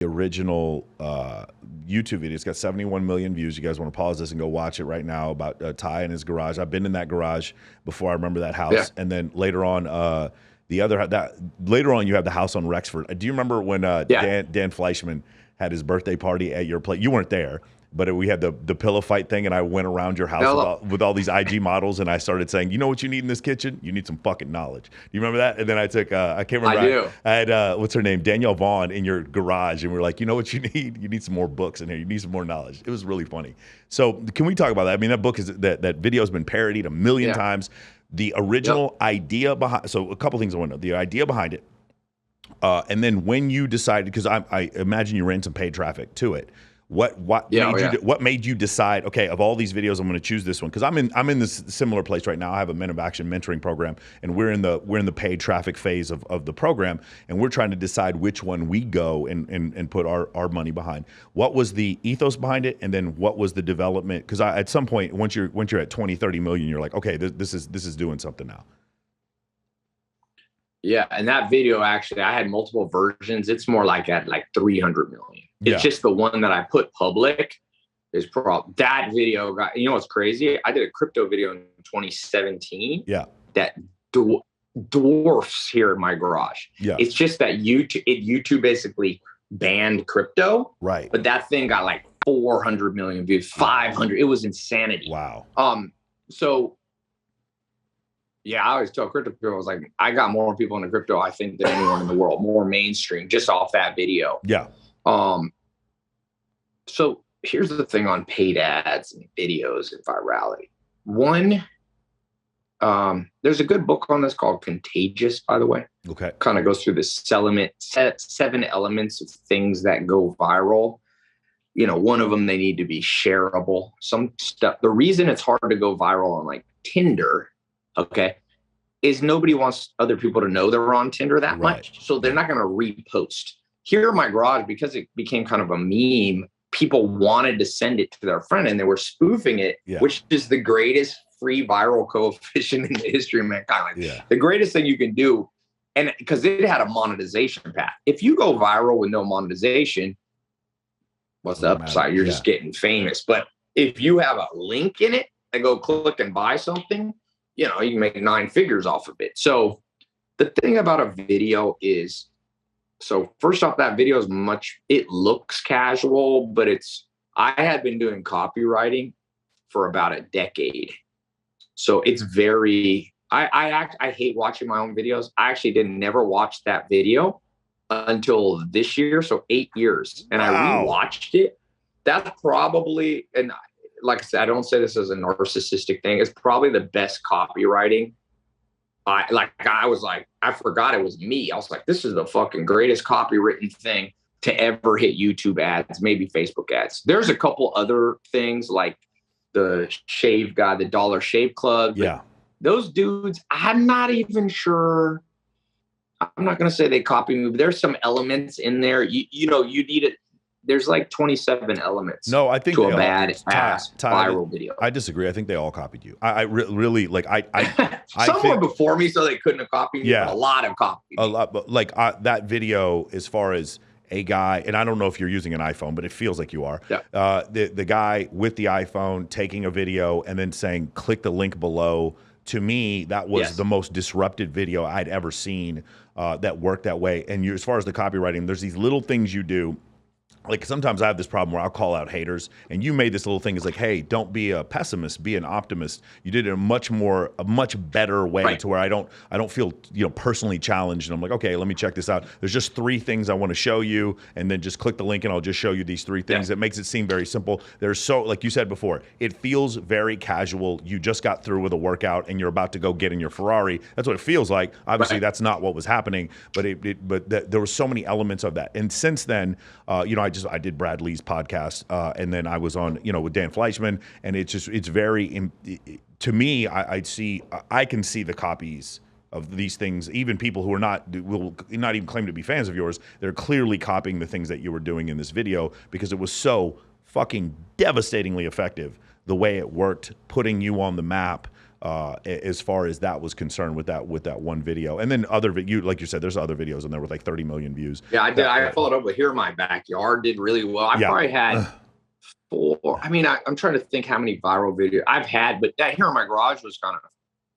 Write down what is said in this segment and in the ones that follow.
original YouTube video. It's got 71 million views. You guys want to pause this and go watch it right now about Ty and his garage. I've been in that garage before. I remember that house. Yeah. And then later on, later on you have the house on Rexford. Do you remember when Dan Fleischman had his birthday party at your place? You weren't there, but we had the pillow fight thing, and I went around your house with all these IG models, and I started saying, you know what you need in this kitchen? You need some fucking knowledge. Do you remember that? And then I took, I can't remember. I do. I had, what's her name? Danielle Vaughn in your garage, and we were like, you know what you need? You need some more books in here. You need some more knowledge. It was really funny. So can we talk about that? I mean, that book that video has been parodied a million times. The original idea behind, so a couple things I want to know. The idea behind it, and then when you decided, because I imagine you ran some paid traffic to it. What made you decide, okay, of all these videos, I'm going to choose this one? Because I'm in this similar place right now. I have a Men of Action mentoring program, and we're in the paid traffic phase of the program, and we're trying to decide which one we go and put our money behind. What was the ethos behind it, and then what was the development? Because at some point, once you're at 20, 30 million, you're like, okay, this is doing something now. Yeah, and that video, actually, I had multiple versions. It's more like at 300 million. It's just the one that I put public is that video got, you know what's crazy? I did a crypto video in 2017. Yeah. That dwarfs here in my garage. Yeah. It's just that YouTube basically banned crypto. Right. But that thing got like 400 million views, 500. It was insanity. Wow. So yeah, I always tell crypto people, I was like, I got more people into crypto, I think, than anyone in the world, more mainstream, just off that video. Yeah. So here's the thing on paid ads and videos and virality. One, there's a good book on this called Contagious, by the way. Okay. Kind of goes through the 7 elements of things that go viral. You know, one of them, they need to be shareable. Some stuff, the reason it's hard to go viral on like Tinder, okay, is nobody wants other people to know they're on Tinder that much. So they're not going to repost. Here in my garage, because it became kind of a meme, people wanted to send it to their friend and they were spoofing it, which is the greatest free viral coefficient in the history of mankind. Like, the greatest thing you can do, and because it had a monetization path. If you go viral with no monetization, what's the upside? You're just getting famous. But if you have a link in it and go click and buy something, you know, you can make 9 figures off of it. So the thing about a video is, so first off, that video is it looks casual, but I had been doing copywriting for about a decade. So it's very, I hate watching my own videos. I actually never watch that video until this year. So 8 years. And I rewatched it. That's probably, and like I said, I don't say this as a narcissistic thing. It's probably the best copywriting. I forgot it was me. I was like, this is the fucking greatest copywritten thing to ever hit YouTube ads, maybe Facebook ads. There's a couple other things like the shave guy, the Dollar Shave Club. Yeah. Those dudes, I'm not even sure. I'm not going to say they copy me, but there's some elements in there. You know, you need it. There's like 27 elements. No, I think to a bad ass viral video. I disagree. I think they all copied you. I really like. Someone before me, so they couldn't have copied me. Yeah, but a lot have copied me. A lot, but like that video, as far as a guy, and I don't know if you're using an iPhone, but it feels like you are. Yeah. The guy with the iPhone taking a video and then saying, "Click the link below." To me, that was the most disrupted video I'd ever seen that worked that way. And as far as the copywriting, there's these little things you do. Like sometimes I have this problem where I'll call out haters, and you made this little thing. It's like, hey, don't be a pessimist, be an optimist. You did it in a much better way to where I don't feel, you know, personally challenged. And I'm like, okay, let me check this out. There's just 3 things I want to show you, and then just click the link and I'll just show you these 3 things. It makes it seem very simple. There's like you said before, it feels very casual. You just got through with a workout and you're about to go get in your Ferrari. That's what it feels like. Obviously, that's not what was happening, but there were so many elements of that. And since then, you know, I did Brad Lee's podcast, and then I was on, you know, with Dan Fleischman, and it's very, to me, I can see the copies of these things. Even people who will not even claim to be fans of yours, they're clearly copying the things that you were doing in this video because it was so fucking devastatingly effective the way it worked, putting you on the map. as far as that was concerned with that one video. And then other you like you said, there's other videos in there with like 30 million views. Yeah, I did. I followed up with Here in My Backyard, did really well. I probably had 4. I mean, I'm trying to think how many viral videos I've had, but that Here in My Garage was kind of,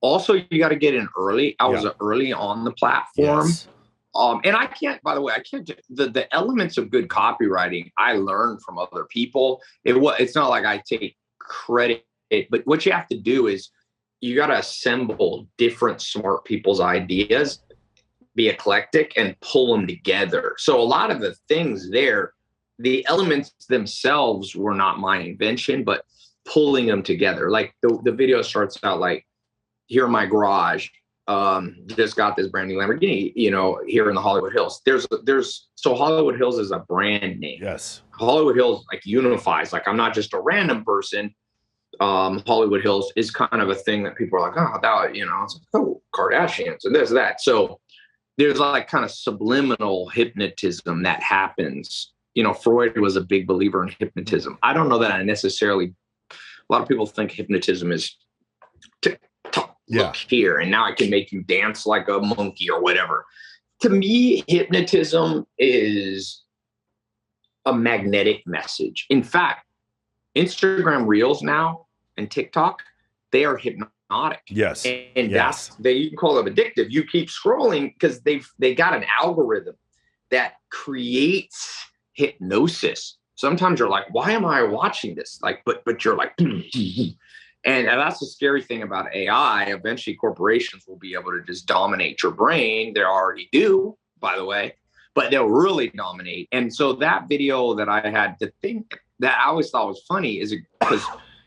also you got to get in early. I was early on the platform. Yes. And I can't, by the way, the elements of good copywriting I learned from other people. It's not like I take credit, but what you have to do is you got to assemble different smart people's ideas, be eclectic, and pull them together. So a lot of the things there, the elements themselves were not my invention, but pulling them together. Like the video starts out like, Here in my garage, just got this brand new Lamborghini, here in the Hollywood Hills. So Hollywood Hills is a brand name. Yes. Hollywood Hills like unifies, like I'm not just a random person. Hollywood Hills is kind of a thing that people are like, oh, that, it's like, oh, Kardashians and this, that. So there's like kind of subliminal hypnotism that happens. Freud was a big believer in hypnotism. I don't know that a lot of people think hypnotism is look here, and now I can make you dance like a monkey or whatever. To me, hypnotism is a magnetic message. In fact, Instagram Reels now and TikTok, they are hypnotic. Yes. And you can call them addictive. You keep scrolling because they got an algorithm that creates hypnosis. Sometimes you're like, why am I watching this? Like, but you're like, and that's the scary thing about AI. Eventually corporations will be able to just dominate your brain. They already do, by the way, but they'll really dominate. And so that video that I had, the thing that I always thought was funny is because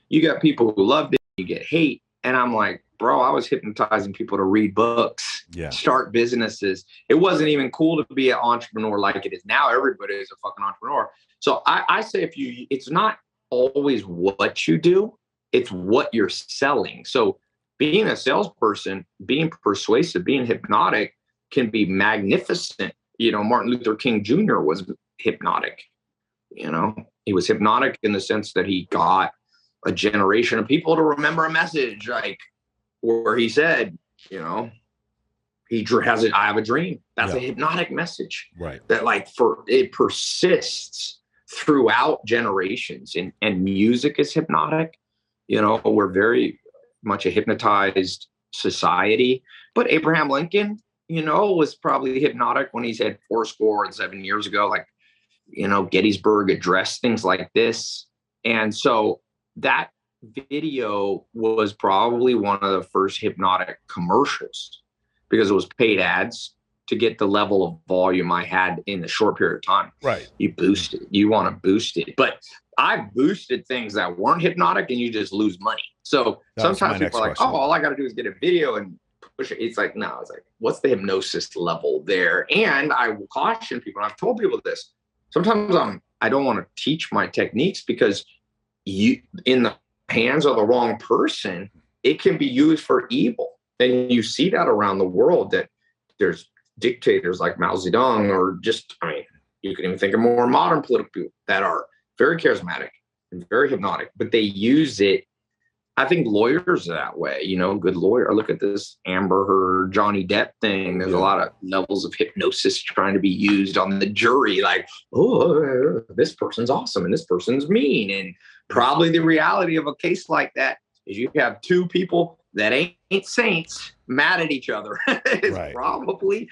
you got people who loved it, you get hate. And I'm like, bro, I was hypnotizing people to read books, start businesses. It wasn't even cool to be an entrepreneur like it is now. Everybody is a fucking entrepreneur. So I say it's not always what you do, it's what you're selling. So being a salesperson, being persuasive, being hypnotic can be magnificent. Martin Luther King Jr. was hypnotic. He was hypnotic in the sense that he got a generation of people to remember a message, like where he said, he has it. I have a dream. That's a hypnotic message, right? That it persists throughout generations. And music is hypnotic. We're very much a hypnotized society. But Abraham Lincoln, was probably hypnotic when he said 7 years ago, like, Gettysburg Address, things like this. And so that video was probably one of the first hypnotic commercials because it was paid ads to get the level of volume I had in the short period of time. Right. You boost it. You want to boost it. But I boosted things that weren't hypnotic and you just lose money. So sometimes people are like, oh, all I got to do is get a video and push it. It's like, no, it's like, what's the hypnosis level there? And I will caution people, and I've told people this, sometimes I don't want to teach my techniques because in the hands of the wrong person, it can be used for evil. And you see that around the world, that there's dictators like Mao Zedong, or you can even think of more modern political people that are very charismatic and very hypnotic, but they use it. I think lawyers are that way, good lawyer. Look at this Amber Heard, Johnny Depp thing. There's a lot of levels of hypnosis trying to be used on the jury. Like, oh, this person's awesome and this person's mean. And probably the reality of a case like that is you have two people that ain't saints mad at each other. It's probably,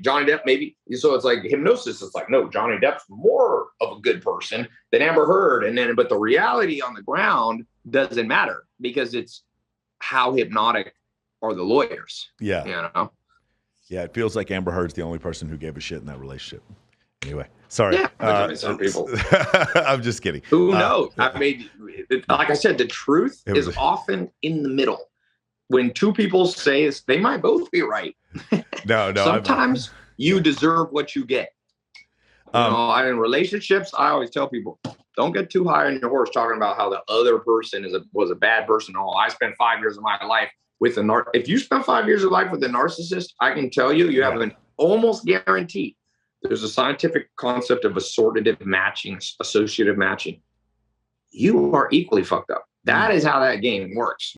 Johnny Depp maybe. So it's like hypnosis. It's like, no, Johnny Depp's more of a good person than Amber Heard. But the reality on the ground doesn't matter because it's how hypnotic are the lawyers. Yeah. Yeah. It feels like Amber Heard's the only person who gave a shit in that relationship. Anyway, sorry. Yeah, some people. I'm just kidding. Who knows? Like I said, the truth is often in the middle. When two people say this, they might both be right. No. Sometimes you deserve what you get. In relationships, I always tell people, don't get too high on your horse talking about how the other person was a bad person. Oh, I spent 5 years of my life with if you spend 5 years of life with a narcissist, I can tell you have an almost guaranteed. There's a scientific concept of associative matching. You are equally fucked up. That is how that game works.